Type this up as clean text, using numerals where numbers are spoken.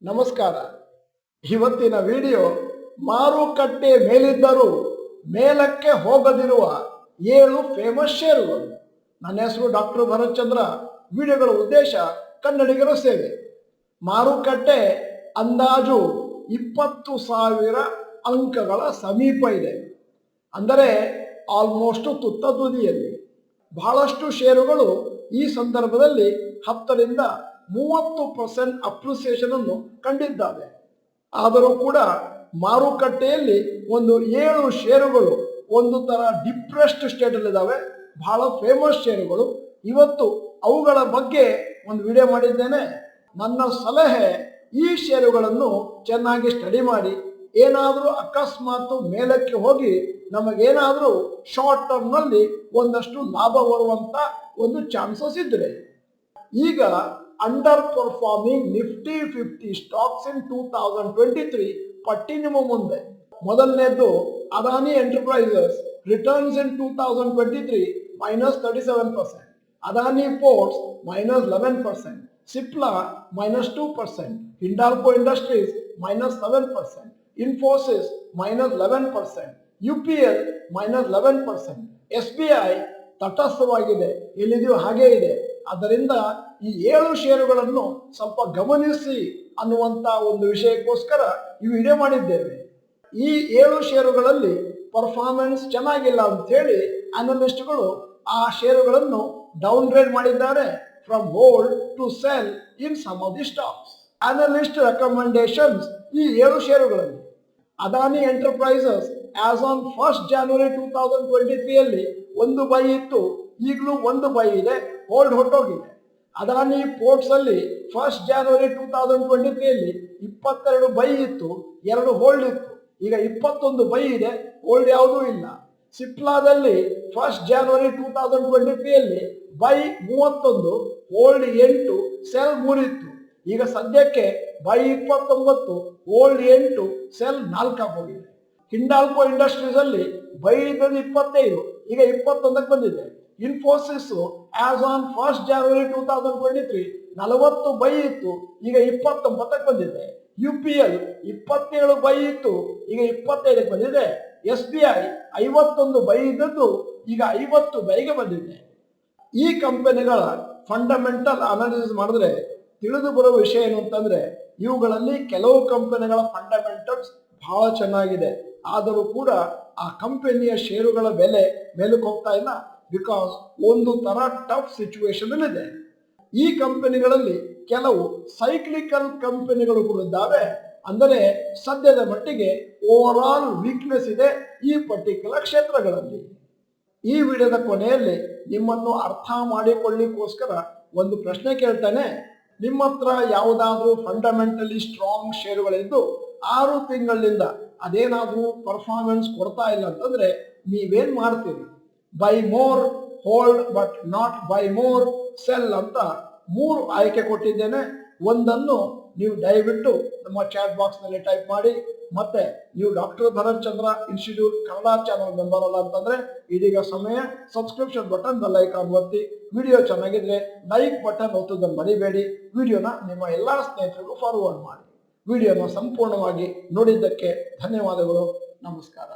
ನಮಸ್ಕಾರ. ಇವತ್ತಿನ ವಿಡಿಯೋ ಮಾರುಕಟ್ಟೆ ಮೇಲಿದ್ದರೂ ಮೇಲಕ್ಕೆ ಹೋಗದಿರುವ 7 ಫೇಮಸ್ ಷೇರುಗಳು. ನನ್ನ ಹೆಸರು ಡಾಕ್ಟರ್ ಭರತ್ ಚಂದ್ರ. ವಿಡಿಯೋಗಳ ಉದ್ದೇಶ ಕನ್ನಡಿಗರ ಸೇವೆ. ಮಾರುಕಟ್ಟೆ ಅಂದಾಜು 20,000 ಅಂಕಗಳ ಸಮೀಪ ಇದೆ, ಅಂದರೆ ಆಲ್ಮೋಸ್ಟ್ ತುತ್ತ ತುದಿಯಲ್ಲಿ. ಬಹಳಷ್ಟು ಷೇರುಗಳು ಈ ಸಂದರ್ಭದಲ್ಲಿ 10 ರಿಂದ 30% ಅಪ್ರಿಸಿಯೇಷನ್ ಅನ್ನು ಕಂಡಿದ್ದಾವೆ. ಆದರೂ ಕೂಡ ಮಾರುಕಟ್ಟೆಯಲ್ಲಿ 7 ಷೇರುಗಳು ಒಂದು ತರ ಡಿಪ್ರೆಸ್ಡ್ ಸ್ಟೇಟ್ ಅಲ್ಲಿ ಇದ್ದಾವೆ. ಬಹಳ ಫೇಮಸ್ ಷೇರುಗಳು. ಇವತ್ತು ಅವುಗಳ ಬಗ್ಗೆ ಒಂದು ವಿಡಿಯೋ ಮಾಡಿದ್ದೇನೆ. ನನ್ನ ಸಲಹೆ, ಈ ಷೇರುಗಳನ್ನು ಚೆನ್ನಾಗಿ ಸ್ಟಡಿ ಮಾಡಿ, ಏನಾದರೂ ಅಕಸ್ಮಾತ್ ಮೇಲಕ್ಕೆ ಹೋಗಿ ನಮಗೇನಾದರೂ ಶಾರ್ಟ್ ಟರ್ಮ್ ನಲ್ಲಿ ಒಂದಷ್ಟು ಲಾಭ ಬರುವಂತ ಒಂದು ಚಾನ್ಸಸ್ ಇದ್ರೆ. ಈಗ underperforming Nifty 50 stocks in 2023 ಪಟ್ಟಿ ನಿಮ್ಮ ಮುಂದೆ. ಮೊದಲನೇದು Adani enterprises returns in 2023 -37%, Adani ports -11%, Cipla -2%, Hindalco industries -7%, Infosys -11%, UPL -11%, SBI ತಟಸ್ಥವಾಗಿದೆ, ಎಲ್ಲಿದೆಯೋ ಹಾಗೇ ಇದೆ. ಆದ್ದರಿಂದ ಈ 7 ಷೇರುಗಳನ್ನು ಸ್ವಲ್ಪ ಗಮನಿಸಿ ಅನ್ನುವಂತ ಒಂದು ವಿಷಯಕ್ಕೋಸ್ಕರ ಈ ವಿಡಿಯೋ ಮಾಡಿದ್ದೇವೆ. ಈ 7 ಷೇರುಗಳಲ್ಲಿ ಪರ್ಫಾರ್ಮೆನ್ಸ್ ಚೆನ್ನಾಗಿಲ್ಲ ಅಂತ ಹೇಳಿ ಅನಲಿಸ್ಟ್ಗಳು ಆ ಷೇರುಗಳನ್ನು ಡೌನ್ ಗ್ರೇಡ್ ಮಾಡಿದ್ದಾರೆ, from hold to sell in some of the stocks. Analyst recommendations ಈ 7 ಷೇರುಗಳಲ್ಲಿ. Adani enterprises as on 1st January 2023 ಅಲ್ಲಿ ಒಂದು ಬೈ ಇತ್ತು, ಈಗಲೂ ಒಂದು ಬೈ ಇದೆ, ಹೋಲ್ಡ್ ಹೊರಟೋಗಿದೆ. ಅದಾನಿ ಪೋರ್ಟ್ಸ್ ಅಲ್ಲಿ 1st January 2023 ಅಲ್ಲಿ 22 ಬೈ ಇತ್ತು, 2 ಹೋಲ್ಡ್ ಇತ್ತು, ಈಗ 21 ಬೈ ಇದೆ, ಹೋಲ್ಡ್ ಯಾವುದೂ ಇಲ್ಲ. ಸಿಪ್ಲಾದಲ್ಲಿ 1st January 2023 ಅಲ್ಲಿ ಬೈ 31, ಹೋಲ್ಡ್ 8, ಸೆಲ್ 3 ಇತ್ತು. ಈಗ ಸದ್ಯಕ್ಕೆ ಬೈ 29, ಹೋಲ್ಡ್ 8, ಸೆಲ್ 4 ಹೋಗಿದೆ. ಹಿಂಡಾಲ್ಕೋ ಇಂಡಸ್ಟ್ರೀಸ್ ಅಲ್ಲಿ ಬೈ ಇದ್ದದ್ದು 25, ಈಗ 21ಕ್ಕೆ ಬಂದಿದೆ. Infosys as on 1st January 2023 40 by ಇತ್ತು, ಈಗ 29ಕ್ಕೆ ಬಂದಿದೆ. UPL 27 ಬೈ ಇತ್ತು, ಈಗ 25ಕ್ಕೆ ಬಂದಿದೆ. SBI 51 ಬೈ ಇದ್ದದ್ದು ಈಗ 50 ಬೈಗೆ ಬಂದಿದೆ. ಈ ಕಂಪನಿಗಳ ಫಂಡಮೆಂಟಲ್ ಅನಾಲಿಸಿಸ್ ಮಾಡಿದ್ರೆ ತಿಳಿದು ಬರುವ ವಿಷಯ ಏನು ಅಂತಂದ್ರೆ, ಇವುಗಳಲ್ಲಿ ಕೆಲವು ಕಂಪನಿಗಳ ಫಂಡಮೆಂಟಲ್ಸ್ ಬಹಳ ಚೆನ್ನಾಗಿದೆ, ಆದರೂ ಕೂಡ ಆ ಕಂಪನಿಯ ಷೇರುಗಳ ಬೆಲೆ ಮೇಲಕ್ಕೆ ಹೋಗ್ತಾ ಇಲ್ಲ. ಬಿಕಾಸ್ ಒಂದು ತರ ಟಫ್ ಸಿಚುವೇಶನ್ ಇದೆ. ಈ ಕಂಪನಿಗಳಲ್ಲಿ ಕೆಲವು ಸೈಕ್ಲಿಕಲ್ ಕಂಪನಿಗಳು ಕೂಡ ಇದ್ದಾವೆ, ಅಂದರೆ ಸದ್ಯದ ಮಟ್ಟಿಗೆ ಓವರ್ ಆಲ್ ವೀಕ್ನೆಸ್ ಇದೆ ಈ ಪರ್ಟಿಕ್ಯುಲರ್ ಕ್ಷೇತ್ರಗಳಲ್ಲಿ. ಈ ವಿಡಿಯೋದ ಕೊನೆಯಲ್ಲಿ ನಿಮ್ಮನ್ನು ಅರ್ಥ ಮಾಡಿಕೊಳ್ಳಿಕ್ಕೋಸ್ಕರ ಒಂದು ಪ್ರಶ್ನೆ ಕೇಳ್ತಾನೆ. ನಿಮ್ಮ ಹತ್ರ ಯಾವುದಾದ್ರೂ ಫಂಡಮೆಂಟಲಿ ಸ್ಟ್ರಾಂಗ್ ಷೇರುಗಳಿದ್ದು 6 ತಿಂಗಳಿಂದ ಅದೇನಾದ್ರೂ ಪರ್ಫಾರ್ಮೆನ್ಸ್ ಕೊಡ್ತಾ ಇಲ್ಲ ಅಂತಂದ್ರೆ ನೀವೇನ್ ಮಾಡ್ತೀರಿ? By more, hold but not by more, cell ಅಂತ 3 ಆಯ್ಕೆ ಕೊಟ್ಟಿದ್ದೇನೆ. ಒಂದನ್ನು ನೀವು ದಯವಿಟ್ಟು ನಮ್ಮ ಚಾಟ್ ಬಾಕ್ಸ್ ನಲ್ಲಿ ಟೈಪ್ ಮಾಡಿ. ಮತ್ತೆ ನೀವು ಡಾಕ್ಟರ್ ಭರತ್ ಚಂದ್ರ ಇನ್ಸ್ಟಿಟ್ಯೂಟ್ ಕನ್ನಡ ಚಾನಲ್ ಮೆಂಬರ್ ಅಲ್ಲ ಅಂತಂದ್ರೆ ಇದೀಗ ಸಮಯ, ಸಬ್ಸ್ಕ್ರಿಪ್ಷನ್ ಬಟನ್, ಬೆಲ್ ಐಕಾನ್ ಒತ್ತಿ. ವಿಡಿಯೋ ಚೆನ್ನಾಗಿದ್ರೆ ಲೈಕ್ ಬಟನ್ ಒತ್ತೋದನ್ನು ಮರಿಬೇಡಿ. ವಿಡಿಯೋನ ನಿಮ್ಮ ಎಲ್ಲಾ ಸ್ನೇಹಿತರಿಗೂ ಫಾರ್ವರ್ಡ್ ಮಾಡಿ. ವಿಡಿಯೋನ ಸಂಪೂರ್ಣವಾಗಿ ನೋಡಿದ್ದಕ್ಕೆ ಧನ್ಯವಾದಗಳು. ನಮಸ್ಕಾರ.